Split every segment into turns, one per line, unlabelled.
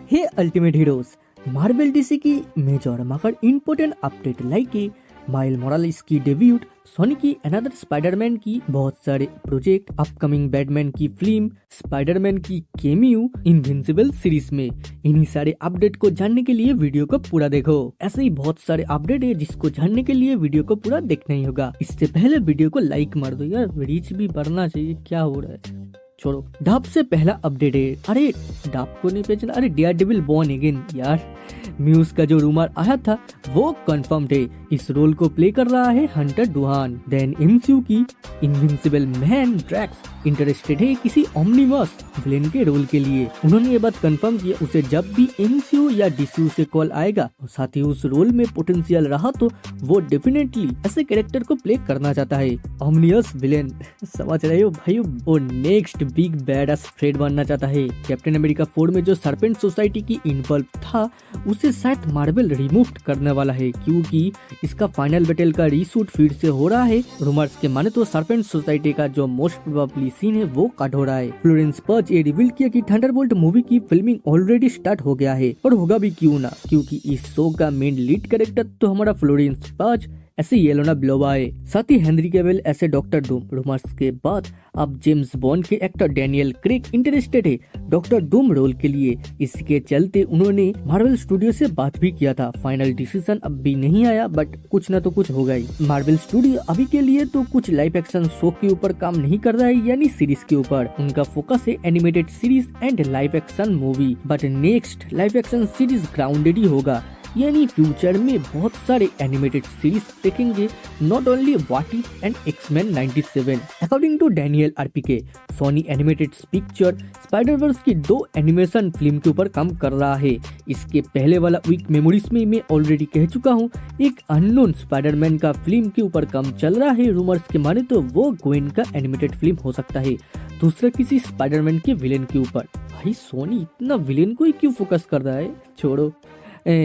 हे ultimate heroes, Marvel DC की major मगर important update like mile Morales की debut, Soni की अनदर स्पाइडरमैन की बहुत सारे प्रोजेक्ट, अपकमिंग बैटमैन की फिल्म, स्पाइडरमैन की केमियो, इनविंसिबल सीरीज में। इन्हीं सारे अपडेट को जानने के लिए वीडियो को पूरा देखो। ऐसे ही बहुत सारे अपडेट है जिसको जानने के लिए वीडियो को पूरा देखना ही होगा। इससे पहले वीडियो को लाइक मार दो यार, रीच भी बढ़ना चाहिए। क्या हो रहा है, छोड़ो। डाब से पहला अपडेट है, अरे डाब को नहीं पहचाना, अरे डेयरडेविल बॉर्न अगेन यार। म्यूज का जो रूमर आया था वो कंफर्म है, इस रोल को प्ले कर रहा है हंटर डुहान। देन एमसीयू की इनविंसिबल मैन ड्रैक्स इंटरेस्टेड है किसी ओमनिवर्स विलेन के रोल के लिए। उन्होंने ये बात कंफर्म किया, उसे जब भी एमसीयू या डीसीयू से कॉल आएगा और साथ ही उस रोल में पोटेंशियल रहा तो वो डेफिनेटली ऐसे कैरेक्टर को प्ले करना चाहता है, ओमनिवर्स विलेन। समझ रहे हो भाई, वो नेक्स्ट बिग बैडस थ्रेट बनना चाहता है। कैप्टन अमेरिका 4 में जो सर्पेंट सोसाइटी की इन्वॉल्व था उसे शायद मार्वल रिमूव करने वाला है, क्योंकि इसका फाइनल बैटल का रीशूट फिर से हो रहा है। रूमर्स के माने तो सर्पेंट सोसाइटी का जो मोस्ट प्रोबेबली सीन है वो कट हो रहा है। फ्लोरेंस पज ये रिवील किया कि थंडरबोल्ट मूवी की फिल्मिंग ऑलरेडी स्टार्ट हो गया है, और होगा भी क्यों ना, क्योंकि इस शो का मेन लीड कैरेक्टर तो हमारा फ्लोरेंस पज ऐसे येलोना ब्लोबा है। साथ ही हेनरी कैविल ऐसे डॉक्टर डूम। रूमर्स के बाद अब जेम्स बॉन्ड के एक्टर डैनियल क्रेग इंटरेस्टेड है डॉक्टर डूम रोल के लिए। इसके चलते उन्होंने मार्वल स्टूडियो से बात भी किया था। फाइनल डिसीजन अब भी नहीं आया, बट कुछ ना तो कुछ होगा ही। मार्वल स्टूडियो अभी के लिए तो कुछ लाइव एक्शन शो के ऊपर काम नहीं कर रहा है, यानी सीरीज के ऊपर। उनका फोकस है animated series and live action movie, but next live action series grounded ही होगा, यानी फ्यूचर में बहुत सारे एनिमेटेड सीरीज देखेंगे, not only what if and X Men 97। According to Daniel RPK, Sony animated picture Spiderverse की 2 एनिमेशन फिल्म के ऊपर काम कर रहा है। इसके पहले वाला वीक मेमोरीज में मैं ऑलरेडी कह चुका हूँ, एक अननोन स्पाइडरमैन का फिल्म के ऊपर काम चल रहा है। रूमर्स के माने तो वो ग्वेन का एनिमेटेड फिल्म हो सकता है, दूसरा किसी स्पाइडरमैन के विलेन के ऊपर। भाई सोनी इतना विलेन को ही क्यों फोकस कर रहा है, छोड़ो।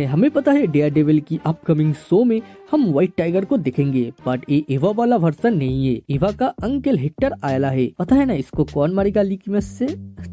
हमें पता है डेयरडेविल की अपकमिंग शो में हम व्हाइट टाइगर को देखेंगे, बट ये एवा वाला वर्जन नहीं है। एवा का अंकल हेक्टर आयला है, पता है ना इसको कौन मारेगा लीक में से,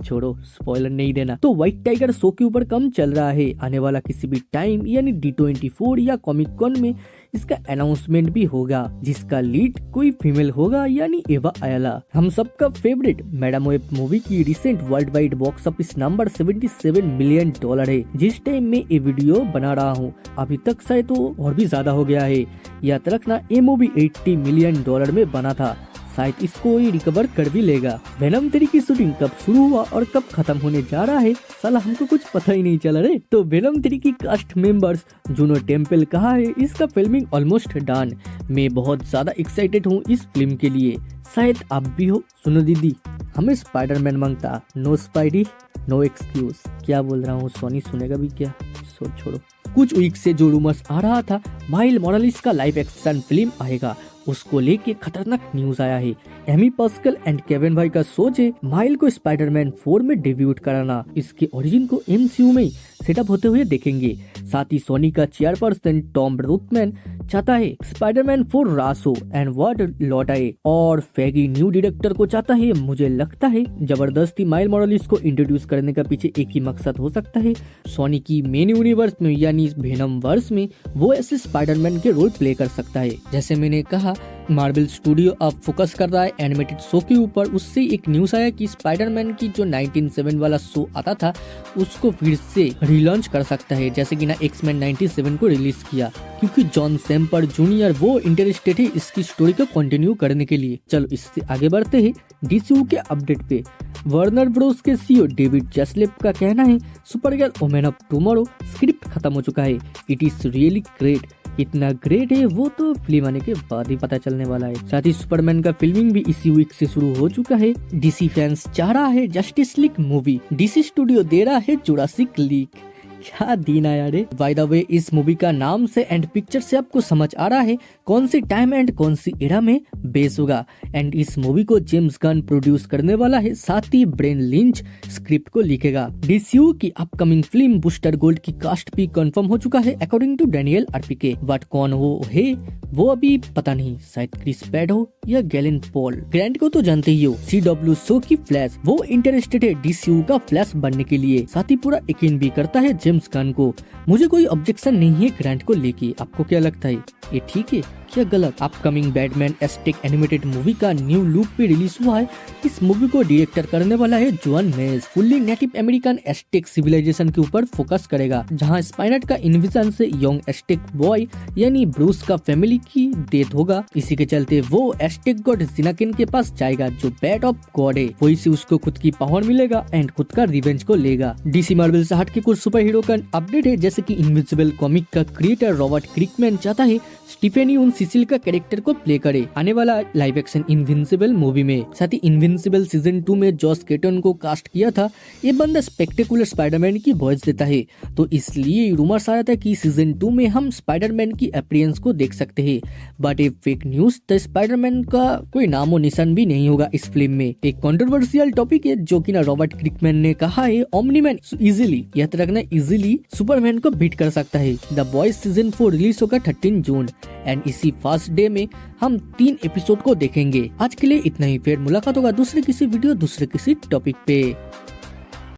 छोड़ो स्पॉइलर नहीं देना। तो व्हाइट टाइगर शो के ऊपर कम चल रहा है, आने वाला किसी भी टाइम यानी D24 या कॉमिक कॉन में इसका अनाउंसमेंट भी होगा, जिसका लीड कोई फीमेल होगा यानी एवा आयला। हम सबका फेवरेट मैडम वेब मूवी की recent world wide box office number $77 million है। जिस टाइम में ये वीडियो बना रहा हूँ अभी तक शायद तो और भी ज्यादा हो गया है। याद रखना ये मूवी $80 मिलियन में बना था, शायद इसको ही रिकवर कर भी लेगा। वेनम 3 की शूटिंग कब शुरू हुआ और कब खत्म होने जा रहा है साला हमको कुछ पता ही नहीं चला रे। तो वेनम 3 की कास्ट मेंबर्स जूनो टेम्पल कहा है इसका फिल्मिंग ऑलमोस्ट डन। मैं बहुत ज्यादा एक्साइटेड हूँ इस फिल्म के लिए, शायद आप भी हो। सुनो दीदी, हमें स्पाइडरमैन मांगता, नो स्पाइडी नो एक्सक्यूज। क्या बोल रहा हूँ, सोनी सुनेगा भी क्या, छोड़ो। कुछ वीक से जो रूमर्स आ रहा था माइल मोरालेस का लाइव एक्शन फिल्म आएगा, उसको लेके खतरनाक न्यूज आया है। एमी पास्कल एंड केविन भाई का सोच है माइल को स्पाइडरमैन 4 में डेब्यूट कराना। इसके ओरिजिन को एमसीयू में सेटअप होते हुए देखेंगे। साथ ही सोनी का चेयरपर्सन टॉम ब्रूथमैन चाहता है स्पाइडरमैन 4 रासो एंड वर्ड लौटाए, और फेगी न्यू डायरेक्टर को चाहता है। मुझे लगता है जबरदस्ती माइल मोरालेस को इंट्रोड्यूस करने का पीछे एक ही मकसद हो सकता है, सोनी की मेन यूनिवर्स में यानी वेनम वर्स में वो ऐसे स्पाइडरमैन के रोल प्ले कर सकता है। जैसे मैंने कहा मार्वल स्टूडियो अब फोकस कर रहा है एनिमेटेड शो के ऊपर। उससे एक न्यूज आया कि स्पाइडरमैन की जो 1997 वाला शो आता था उसको फिर से रिलॉन्च कर सकता है, जैसे कि ना एक्समैन 97 को रिलीज किया, क्योंकि जॉन सेम्पर जूनियर वो इंटरेस्टेड है इसकी स्टोरी को कंटिन्यू करने के लिए। चलो इससे आगे बढ़ते हैं डीसीयू के अपडेट पे। वार्नर ब्रोस के सीईओ डेविड जैस्लेप का कहना है Supergirl women of tomorrow script खत्म हो चुका है। इट इज रियली ग्रेट, इतना ग्रेट है वो तो फिल्म आने के बाद ही पता चलने वाला है। साथ ही सुपरमैन का फिल्मिंग भी इसी वीक से शुरू हो चुका है। डीसी फैंस चाह रहा है Justice League movie, DC studio दे रहा है जुरासिक लीग। क्या दिन आया रे। बाय द वे, इस मूवी का नाम से एंड पिक्चर से आपको समझ आ रहा है कौन सी टाइम एंड कौन सी एरा में बेस होगा। एंड इस मूवी को जेम्स गन प्रोड्यूस करने वाला है, साथ ही ब्रेन लिंच स्क्रिप्ट को लिखेगा। डीसीयू की अपकमिंग फिल्म बूस्टर गोल्ड की कास्ट भी कंफर्म हो चुका है अकॉर्डिंग टू डैनियल आरपीके, बट कौन वो है वो अभी पता नहीं, शायद क्रिस पैड हो या गैलन पॉल। ग्रैंट को तो जानते ही हो, CW शो की फ्लैश, वो इंटरेस्टेड है डीसीयू का फ्लैश बनने के लिए, साथ ही पूरा यकीन भी करता है जेम्स गन को। मुझे कोई ऑब्जेक्शन नहीं है ग्रैंट को लेके, आपको क्या लगता है, ये ठीक है क्या गलत? Upcoming Batman asterisk animated movie का न्यू लुक भी रिलीज हुआ है। इस मूवी को डायरेक्टर करने वाला है जॉन मेज। Fully native American Aztec civilization के ऊपर फोकस करेगा, जहां स्पाइनर का इन्विजन से यंग एस्टेक बॉय यानी ब्रूस का फैमिली की डेथ होगा। इसी के चलते वो एस्टेक गॉड जिनाकिन के पास जाएगा जो बैट ऑफ गॉड है, वही से उसको खुद की पावर मिलेगा एंड खुद का रिवेंज को लेगा। डीसी मार्वल से हट के कुछ सुपर हीरो का अपडेट है, जैसे कि इनविजिबल कॉमिक का क्रिएटर रॉबर्ट क्रिकमैन चाहता है स्टीफेनी उन सिसिल का कैरेक्टर को प्ले करे आने वाला लाइव एक्शन इनविंसिबल मूवी में। साथ ही इनविंसिबल सीजन 2 में जॉस केटन को कास्ट किया था। ये बंदा स्पेक्टेकुलर स्पाइडरमैन की वॉइस देता है, तो इसलिए रूमर्स आया था कि सीजन 2 में हम स्पाइडरमैन की अपीयरेंस को देख सकते हैं। बट ये फेक न्यूज, तो स्पाइडरमैन का कोई नामो निशान भी नहीं होगा इस फिल्म में। एक कंट्रोवर्शियल टॉपिक है जो कि ना रॉबर्ट क्रिकमैन ने कहा है ओमनीमैन इजीली, याद रखना इजीली सुपरमैन को बीट कर सकता है। द बॉयज सीजन 4 रिलीज होगा 13 जून एंड इसी फर्स्ट डे में हम 3 एपिसोड को देखेंगे। आज के लिए इतना ही, फिर मुलाकात होगा दूसरे किसी वीडियो दूसरे किसी टॉपिक पे।